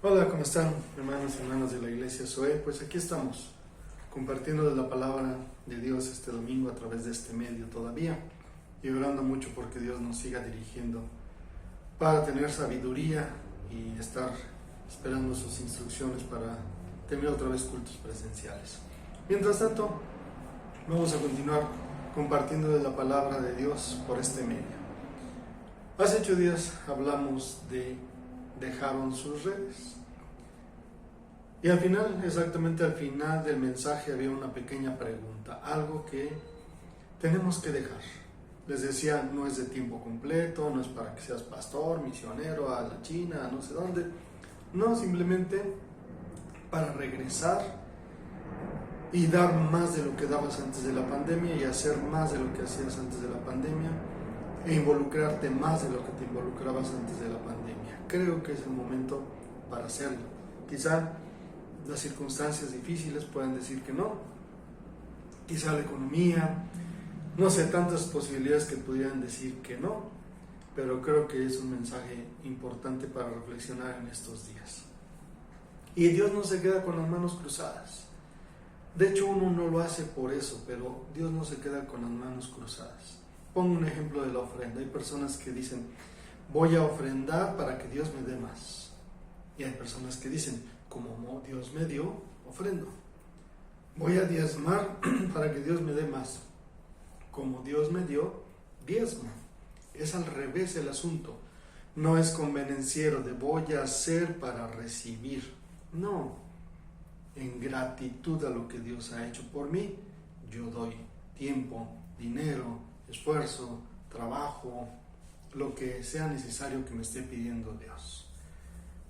Hola, ¿cómo están, hermanos y hermanas de la iglesia Zoe? Pues aquí estamos, compartiendo de la palabra de Dios este domingo a través de este medio todavía, y orando mucho porque Dios nos siga dirigiendo para tener sabiduría y estar esperando sus instrucciones para tener otra vez cultos presenciales. Mientras tanto, vamos a continuar compartiendo de la palabra de Dios por este medio. Hace 8 días hablamos de dejaron sus redes. Y al final, exactamente al final del mensaje había una pequeña pregunta, algo que tenemos que dejar. Les decía, no es de tiempo completo, no es para que seas pastor, misionero a la China, a no sé dónde. No, simplemente para regresar y dar más de lo que dabas antes de la pandemia y hacer más de lo que hacías antes de la pandemia e involucrarte más de lo que te involucrabas antes de la pandemia. Creo que es el momento para hacerlo. Quizá las circunstancias difíciles puedan decir que no, quizá la economía, no sé, tantas posibilidades que pudieran decir que no, pero creo que es un mensaje importante para reflexionar en estos días. Y Dios no se queda con las manos cruzadas. De hecho, uno no lo hace por eso, pero Dios no se queda con las manos cruzadas. Pongo un ejemplo de la ofrenda. Hay personas que dicen, voy a ofrendar para que Dios me dé más. Y hay personas que dicen, como Dios me dio, ofrendo. Voy a diezmar para que Dios me dé más. Como Dios me dio, diezmo. Es al revés el asunto. No es convenenciero de voy a hacer para recibir. No. En gratitud a lo que Dios ha hecho por mí, yo doy tiempo, dinero, esfuerzo, trabajo, lo que sea necesario que me esté pidiendo Dios.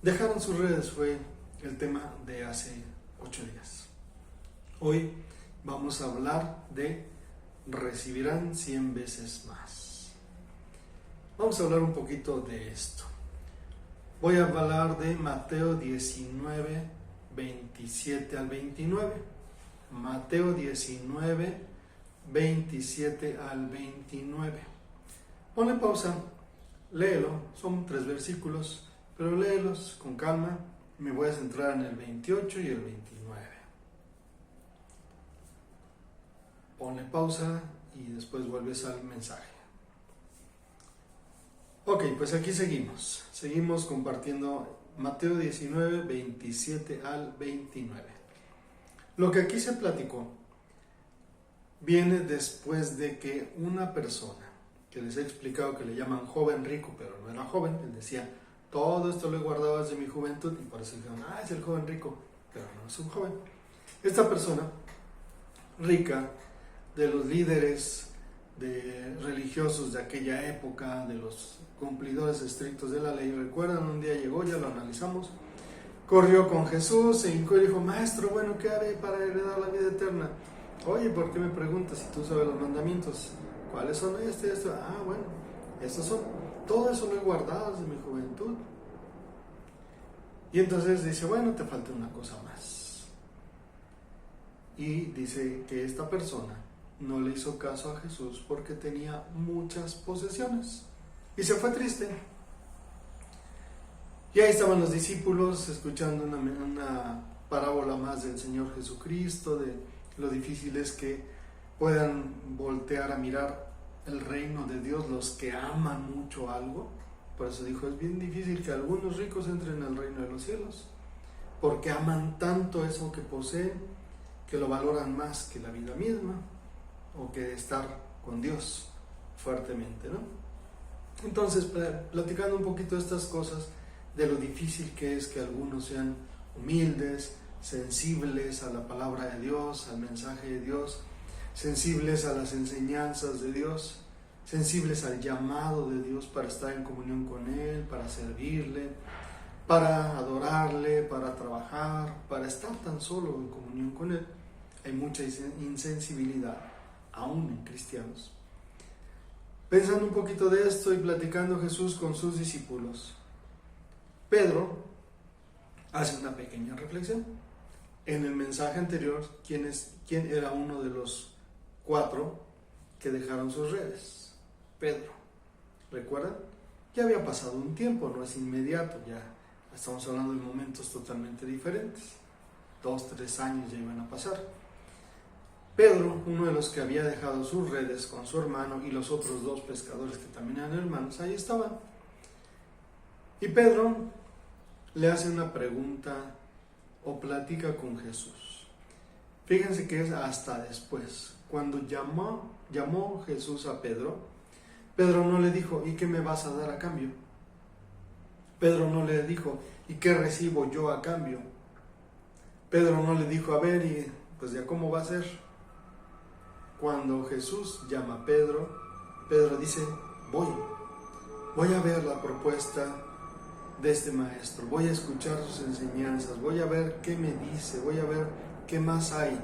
Dejaron sus redes fue el tema de hace 8 días. Hoy vamos a hablar de recibirán 100 veces más. Vamos a hablar un poquito de esto. Voy a hablar de Mateo 19, 27 al 29. Mateo 19, 27 al 29. Ponle pausa, léelo, son 3 versículos, pero léelos con calma. Me voy a centrar en el 28 y el 29. Ponle pausa y después vuelves al mensaje. Ok, pues aquí seguimos. Seguimos compartiendo Mateo 19, 27 al 29. Lo que aquí se platicó viene después de que una persona, que les he explicado que le llaman joven rico, pero no era joven, él decía, todo esto lo he guardado desde mi juventud, y por eso dijeron, es el joven rico, pero no es un joven. Esta persona rica, de los líderes religiosos de aquella época, de los cumplidores estrictos de la ley, recuerdan, un día llegó, ya lo analizamos, corrió con Jesús, se hincó y dijo, maestro, bueno, ¿qué haré para heredar la vida eterna? Oye, ¿por qué me preguntas si tú sabes los mandamientos? ¿Cuáles son esto? Bueno, estos son. Todo eso lo he guardado desde mi juventud. Y entonces dice, bueno, te falta una cosa más. Y dice que esta persona no le hizo caso a Jesús porque tenía muchas posesiones. Y se fue triste. Y ahí estaban los discípulos escuchando una parábola más del Señor Jesucristo, de lo difícil es que puedan voltear a mirar el reino de Dios los que aman mucho algo. Por eso dijo, es bien difícil que algunos ricos entren al reino de los cielos, porque aman tanto eso que poseen, que lo valoran más que la vida misma, o que estar con Dios fuertemente, ¿no? Entonces, platicando un poquito de estas cosas, de lo difícil que es que algunos sean humildes, sensibles a la palabra de Dios, al mensaje de Dios, sensibles a las enseñanzas de Dios, sensibles al llamado de Dios para estar en comunión con Él, para servirle, para adorarle, para trabajar, para estar tan solo en comunión con Él. Hay mucha insensibilidad, aún en cristianos. Pensando un poquito de esto y platicando Jesús con sus discípulos, Pedro hace una pequeña reflexión. En el mensaje anterior, ¿quién era uno de los 4 que dejaron sus redes? Pedro. ¿Recuerdan? Ya había pasado un tiempo, no es inmediato, ya Estamos hablando de momentos totalmente diferentes. 2, 3 años ya iban a pasar. Pedro, uno de los que había dejado sus redes con su hermano y los otros 2 pescadores que también eran hermanos, ahí estaban. Y Pedro le hace una pregunta o platica con Jesús. Fíjense que es hasta después. Cuando llamó Jesús a Pedro, Pedro no le dijo, ¿y qué me vas a dar a cambio? Pedro no le dijo, ¿y qué recibo yo a cambio? Pedro no le dijo, a ver, y pues ya cómo va a ser. Cuando Jesús llama a Pedro, Pedro dice, voy a ver la propuesta de este maestro, voy a escuchar sus enseñanzas, voy a ver qué me dice, voy a ver qué más hay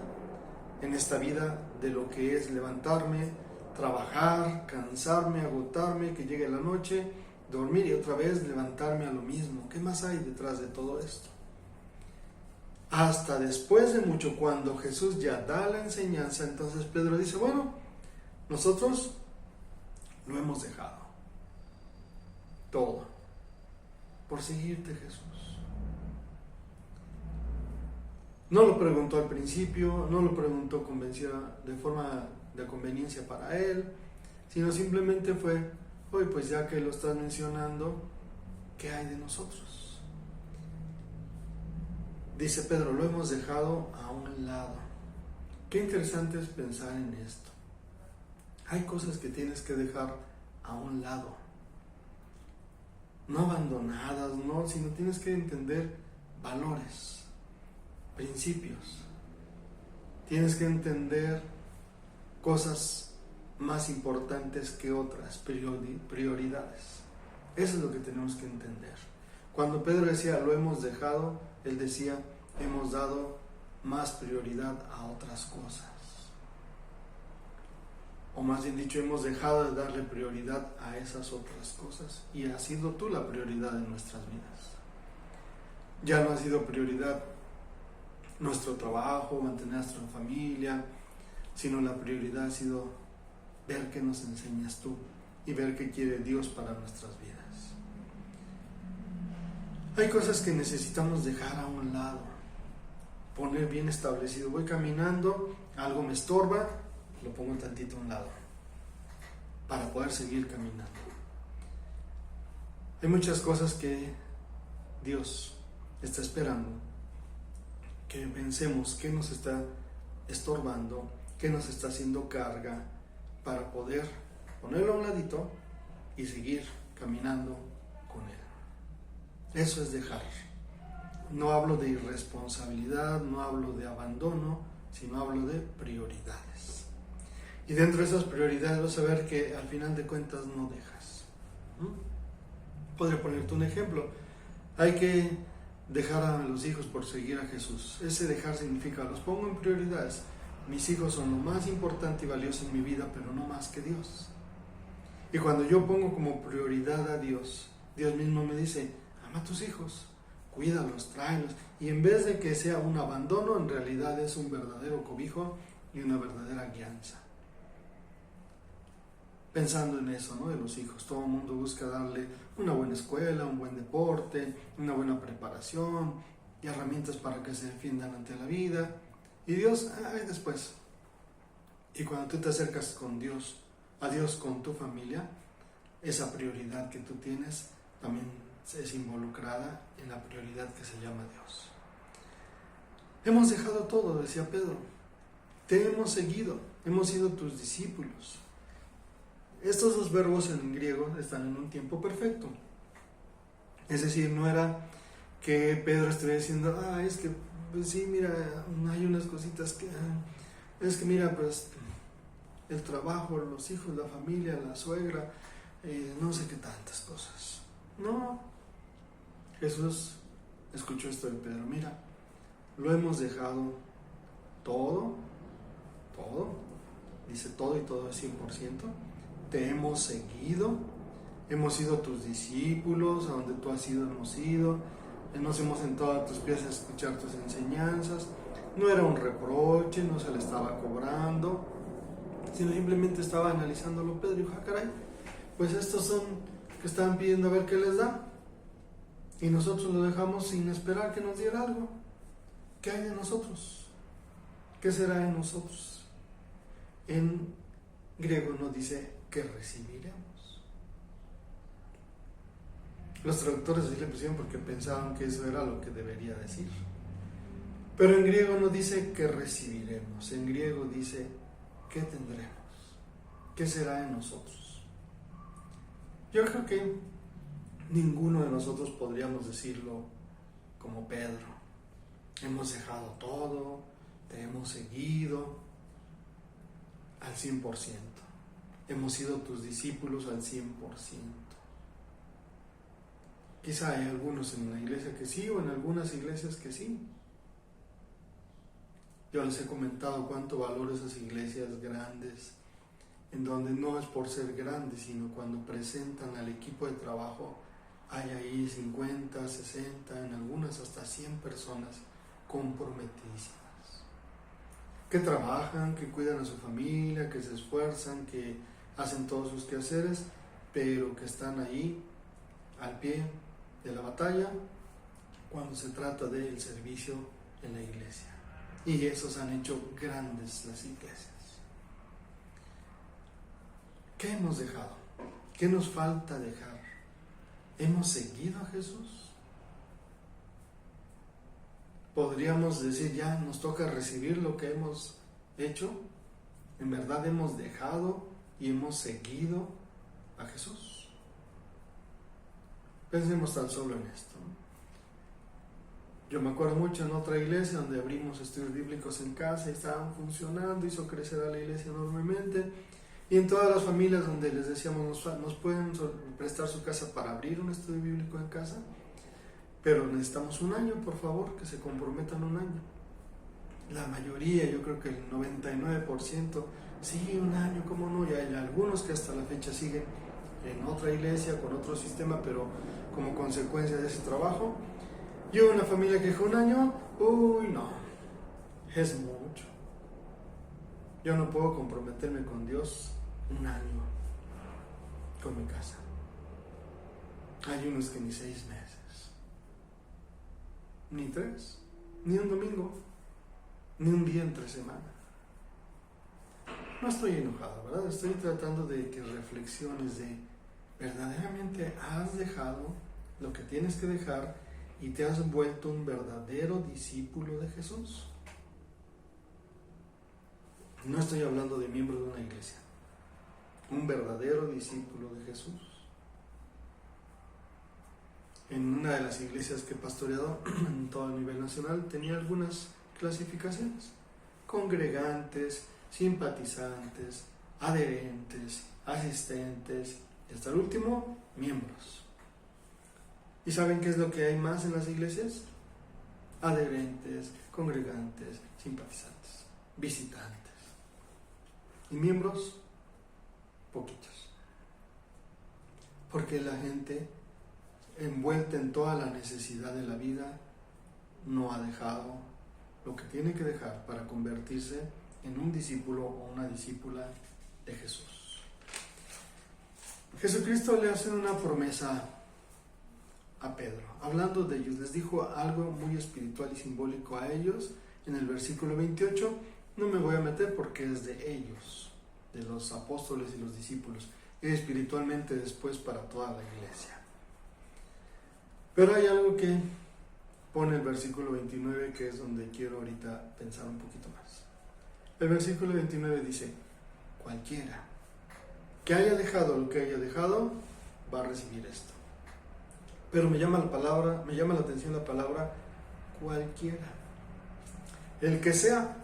en esta vida de lo que es levantarme, trabajar, cansarme, agotarme, que llegue la noche, dormir y otra vez levantarme a lo mismo. ¿Qué más hay detrás de todo esto? Hasta después de mucho, cuando Jesús ya da la enseñanza, entonces Pedro dice, bueno, nosotros lo hemos dejado todo por seguirte, Jesús. No lo preguntó al principio, no lo preguntó convencida de forma de conveniencia para él, sino simplemente fue, oye, pues ya que lo estás mencionando, ¿qué hay de nosotros? Dice Pedro, lo hemos dejado a un lado. Qué interesante es pensar en esto. Hay cosas que tienes que dejar a un lado. No abandonadas, no, sino tienes que entender valores, principios. Tienes que entender cosas más importantes que otras, prioridades. Eso es lo que tenemos que entender. Cuando Pedro decía, lo hemos dejado, él decía, hemos dado más prioridad a otras cosas. O más bien dicho, hemos dejado de darle prioridad a esas otras cosas. Y has sido tú la prioridad en nuestras vidas. Ya no ha sido prioridad nuestro trabajo, mantener a nuestra familia, sino la prioridad ha sido ver qué nos enseñas tú y ver qué quiere Dios para nuestras vidas. Hay cosas que necesitamos dejar a un lado, poner bien establecido. Voy caminando, algo me estorba, lo pongo tantito a un lado para poder seguir caminando. Hay muchas cosas que Dios está esperando que pensemos qué nos está estorbando, qué nos está haciendo carga, para poder ponerlo a un ladito y seguir caminando con Él. Eso es dejar. No hablo de irresponsabilidad, no hablo de abandono, sino hablo de prioridades. Y dentro de esas prioridades vas a ver que al final de cuentas no dejas. Podría ponerte un ejemplo. Hay que dejar a los hijos por seguir a Jesús. Ese dejar significa, los pongo en prioridades. Mis hijos son lo más importante y valioso en mi vida, pero no más que Dios. Y cuando yo pongo como prioridad a Dios, Dios mismo me dice, ama a tus hijos, cuídalos, tráelos. Y en vez de que sea un abandono, en realidad es un verdadero cobijo y una verdadera guianza. Pensando en eso, ¿no? De los hijos, todo el mundo busca darle una buena escuela, un buen deporte, una buena preparación y herramientas para que se defiendan ante la vida. Y Dios, después. Y cuando tú te acercas con Dios, a Dios con tu familia, esa prioridad que tú tienes también es involucrada en la prioridad que se llama Dios. Hemos dejado todo, decía Pedro. Te hemos seguido, hemos sido tus discípulos. Estos 2 verbos en griego están en un tiempo perfecto. Es decir, no era que Pedro estuviera diciendo, es que, pues sí, mira, hay unas cositas que, es que mira, pues, el trabajo, los hijos, la familia, la suegra, no sé qué tantas cosas. No, Jesús escuchó esto de Pedro, mira, lo hemos dejado todo, dice todo y todo es 100%, te hemos seguido, hemos sido tus discípulos, a donde tú has ido hemos ido, nos hemos sentado a tus pies a escuchar tus enseñanzas. No era un reproche, no se le estaba cobrando, sino simplemente estaba analizándolo Pedro y dijo, caray, pues estos son que estaban pidiendo a ver qué les da. y nosotros lo dejamos sin esperar que nos diera algo. ¿Qué hay de nosotros? ¿Qué será en nosotros? En griego nos dice que recibiremos. Los traductores así le pusieron porque pensaban que eso era lo que debería decir. Pero en griego no dice que recibiremos, en griego dice que tendremos, qué será en nosotros. Yo creo que ninguno de nosotros podríamos decirlo como Pedro. Hemos dejado todo, te hemos seguido al 100%. Hemos sido tus discípulos al 100%. Quizá hay algunos en la iglesia que sí, o en algunas iglesias que sí. Yo les he comentado cuánto valoro esas iglesias grandes, en donde no es por ser grandes, sino cuando presentan al equipo de trabajo, hay ahí 50, 60, en algunas hasta 100 personas comprometidísimas, que trabajan, que cuidan a su familia, que se esfuerzan, que hacen todos sus quehaceres, pero que están ahí al pie de la batalla cuando se trata del servicio en la iglesia. Y esos han hecho grandes las iglesias. ¿Qué hemos dejado? ¿Qué nos falta dejar? ¿Hemos seguido a Jesús? ¿Podríamos decir ya nos toca recibir lo que hemos hecho? ¿En verdad hemos dejado y hemos seguido a Jesús? Pensemos tan solo en esto. Yo me acuerdo mucho en otra iglesia donde abrimos estudios bíblicos en casa y estaban funcionando, hizo crecer a la iglesia enormemente. Y en todas las familias donde les decíamos, nos pueden prestar su casa para abrir un estudio bíblico en casa, pero necesitamos un año, por favor, que se comprometan un año. La mayoría, yo creo que el 99%, sí, un año, cómo no, y hay algunos que hasta la fecha siguen en otra iglesia, con otro sistema, pero como consecuencia de ese trabajo. Yo, una familia que dijo un año, uy, no, es mucho. Yo no puedo comprometerme con Dios un año con mi casa. Hay unos que ni 6 meses, ni 3, ni un domingo, ni un día entre semana. No estoy enojado, ¿verdad? Estoy tratando de que reflexiones de verdaderamente has dejado lo que tienes que dejar y te has vuelto un verdadero discípulo de Jesús. No estoy hablando de miembro de una iglesia, un verdadero discípulo de Jesús. En una de las iglesias que he pastoreado en todo el nivel nacional tenía algunas clasificaciones: congregantes, simpatizantes, adherentes, asistentes y hasta el último, miembros. ¿Y saben qué es lo que hay más en las iglesias? Adherentes, congregantes, simpatizantes, visitantes. Y miembros, poquitos. Porque la gente, envuelta en toda la necesidad de la vida, no ha dejado lo que tiene que dejar para convertirse en un discípulo o una discípula de Jesús. Jesucristo le hace una promesa a Pedro. Hablando de ellos, les dijo algo muy espiritual y simbólico a ellos en el versículo 28. No me voy a meter porque es de ellos, de los apóstoles y los discípulos, y espiritualmente después para toda la iglesia. Pero hay algo que pone el versículo 29, que es donde quiero ahorita pensar un poquito más. El versículo 29 dice: cualquiera que haya dejado lo que haya dejado va a recibir esto. Pero me llama la atención la palabra cualquiera. El que sea.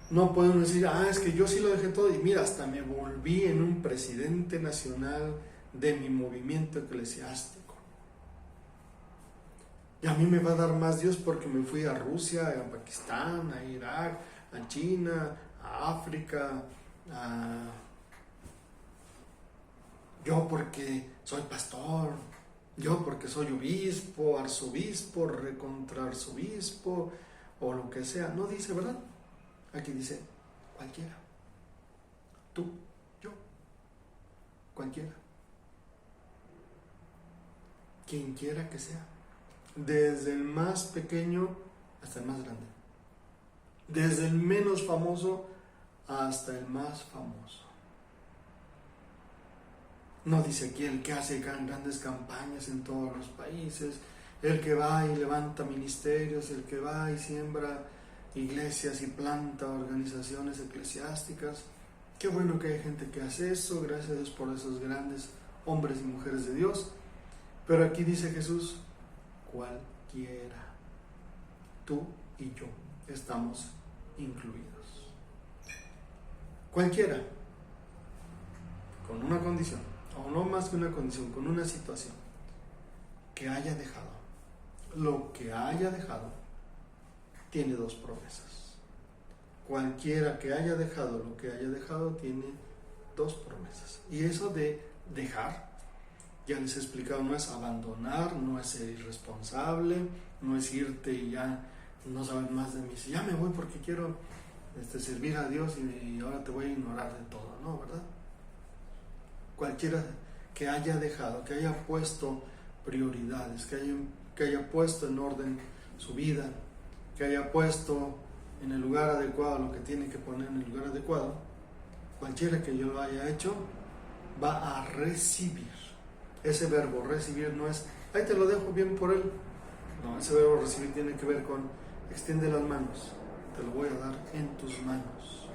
No podemos decir, es que yo sí lo dejé todo y mira, hasta me volví en un presidente nacional de mi movimiento eclesiástico. Y a mí me va a dar más Dios porque me fui a Rusia, a Pakistán, a Irak, a China, a África, yo porque soy pastor, yo porque soy obispo, arzobispo, recontraarzobispo o lo que sea. No dice, ¿verdad? Aquí dice cualquiera. Tú, yo, cualquiera. quien quiera que sea, desde el más pequeño hasta el más grande, desde el menos famoso hasta el más famoso. No dice aquí el que hace grandes campañas en todos los países, el que va y levanta ministerios, el que va y siembra iglesias y planta organizaciones eclesiásticas. Qué bueno que hay gente que hace eso, gracias a Dios por esos grandes hombres y mujeres de Dios. Pero aquí dice Jesús, cualquiera, tú y yo estamos incluidos. Cualquiera, con una condición, o no más que una condición, con una situación, que haya dejado. Lo que haya dejado tiene dos promesas. Cualquiera que haya dejado lo que haya dejado tiene dos promesas. Y eso de dejar, ya les he explicado, no es abandonar, no es ser irresponsable, no es irte y ya no saber más de mí. Si ya me voy porque quiero servir a Dios y ahora te voy a ignorar de todo, ¿no? ¿Verdad? Cualquiera que haya dejado, que haya puesto prioridades, que haya puesto en orden su vida, que haya puesto en el lugar adecuado lo que tiene que poner en el lugar adecuado, cualquiera que yo lo haya hecho, va a recibir. Ese verbo recibir no es, ahí te lo dejo bien por él. No, ese verbo recibir tiene que ver con extiende las manos, te lo voy a dar en tus manos.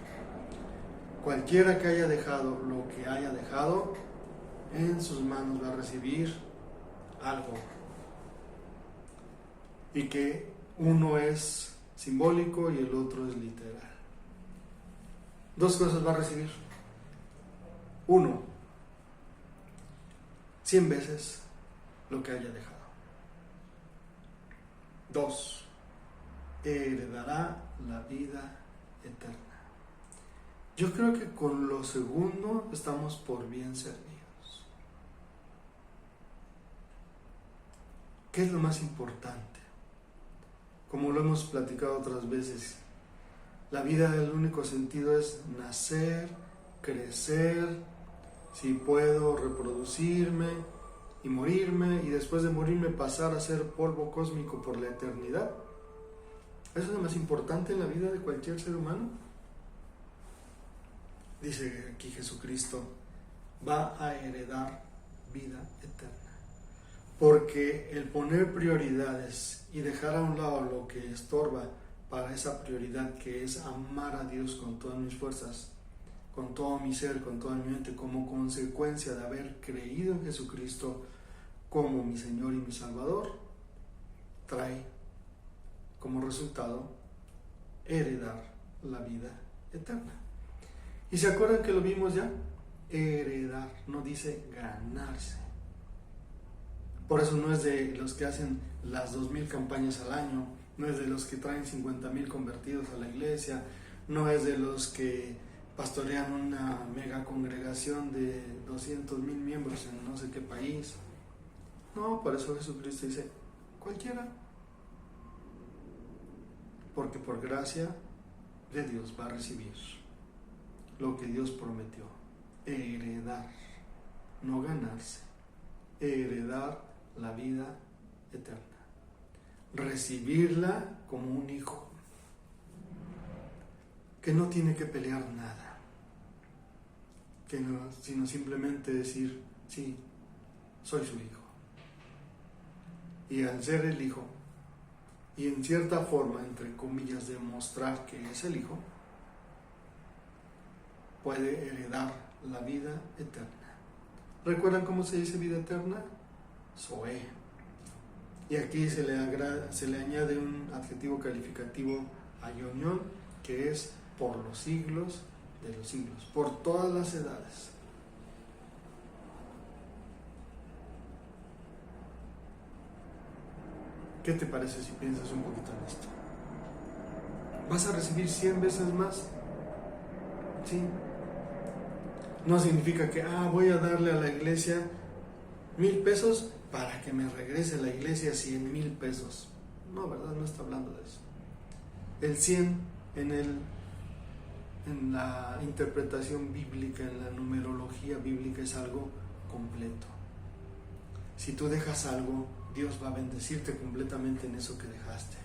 Cualquiera que haya dejado lo que haya dejado, en sus manos va a recibir algo. Y que uno es simbólico y el otro es literal. Dos cosas va a recibir. Uno, 100 veces lo que haya dejado. Dos, heredará la vida eterna. Yo creo que con lo segundo estamos por bien servidos. ¿Qué es lo más importante? Como lo hemos platicado otras veces, la vida, el único sentido es nacer, crecer, si puedo reproducirme y morirme, y después de morirme pasar a ser polvo cósmico por la eternidad. ¿Eso es lo más importante en la vida de cualquier ser humano? Dice aquí Jesucristo, va a heredar vida eterna. Porque el poner prioridades y dejar a un lado lo que estorba para esa prioridad, que es amar a Dios con todas mis fuerzas, con todo mi ser, con toda mi mente, como consecuencia de haber creído en Jesucristo como mi Señor y mi Salvador, trae como resultado heredar la vida eterna. ¿Y se acuerdan que lo vimos ya? Heredar, no dice ganarse. Por eso no es de los que hacen las 2,000 campañas al año, no es de los que traen 50,000 convertidos a la iglesia, no es de los que pastorean una mega congregación de 200,000 miembros en no sé qué país. No, por eso Jesucristo dice, cualquiera. Porque por gracia de Dios va a recibir lo que Dios prometió, heredar, no ganarse, heredar la vida eterna, recibirla como un hijo, que no tiene que pelear nada, sino simplemente decir, sí, soy su hijo. Y al ser el hijo, y en cierta forma, entre comillas, demostrar que es el hijo, puede heredar la vida eterna. ¿Recuerdan cómo se dice vida eterna? Zoe. Y aquí se le añade un adjetivo calificativo aionión, que es por los siglos de los siglos, por todas las edades. ¿Qué te parece si piensas un poquito en esto? ¿Vas a recibir 100 veces más? Sí. No significa que voy a darle a la iglesia 1,000 pesos para que me regrese a la iglesia 100,000 pesos. No, ¿verdad? No está hablando de eso. El 100 en la interpretación bíblica, en la numerología bíblica, es algo completo. Si tú dejas algo, Dios va a bendecirte completamente en eso que dejaste.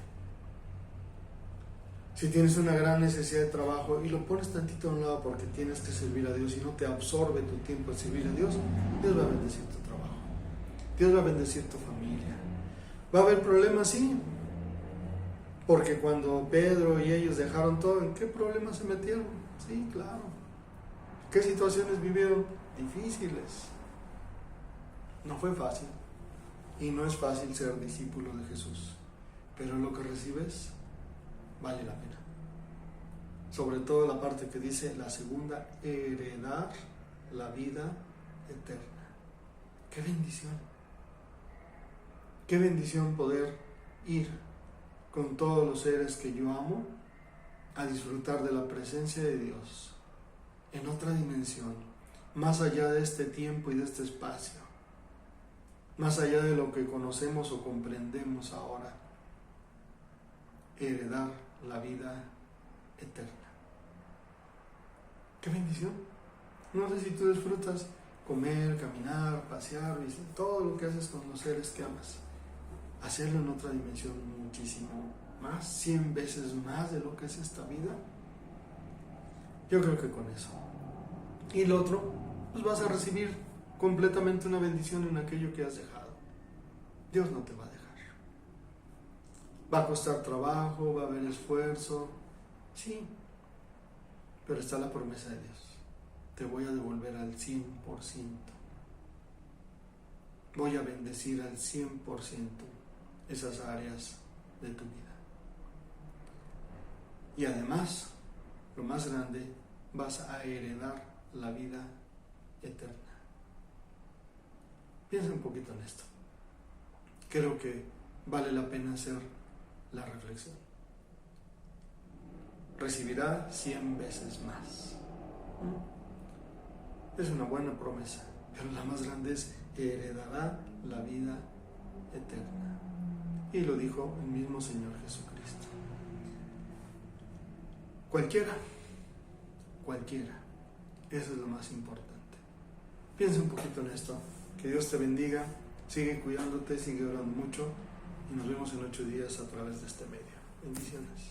Si tienes una gran necesidad de trabajo y lo pones tantito a un lado porque tienes que servir a Dios y no te absorbe tu tiempo en servir a Dios, Dios va a bendecir tu trabajo. Dios va a bendecir tu familia. ¿Va a haber problemas? Sí. Porque cuando Pedro y ellos dejaron todo, ¿en qué problemas se metieron? Sí, claro. ¿Qué situaciones vivieron? Difíciles. No fue fácil. Y no es fácil ser discípulo de Jesús. Pero lo que recibes vale la pena. Sobre todo la parte que dice la segunda, heredar la vida eterna. ¡Qué bendición! ¡Qué bendición poder ir con todos los seres que yo amo a disfrutar de la presencia de Dios en otra dimensión, más allá de este tiempo y de este espacio, más allá de lo que conocemos o comprendemos ahora, heredar la vida eterna? ¡Qué bendición! No sé si tú disfrutas comer, caminar, pasear, visitar, todo lo que haces con los seres que amas, hacerlo en otra dimensión muchísimo más, 100 veces más de lo que es esta vida. Yo creo que con eso. Y lo otro, pues vas a recibir completamente una bendición en aquello que has dejado. Dios no te va a dejar. Va a costar trabajo, va a haber esfuerzo, sí, pero está la promesa de Dios. Te voy a devolver al 100%. Voy a bendecir al 100% esas áreas de tu vida. Y además, lo más grande, vas a heredar la vida eterna. Piensa un poquito en esto. Creo que vale la pena hacer la reflexión. Recibirá 100 veces más. Es una buena promesa, pero la más grande es heredará la vida eterna. Y lo dijo el mismo Señor Jesucristo. Cualquiera. Eso es lo más importante. Piensa un poquito en esto. Que Dios te bendiga. Sigue cuidándote, sigue orando mucho. Y nos vemos en 8 días a través de este medio. Bendiciones.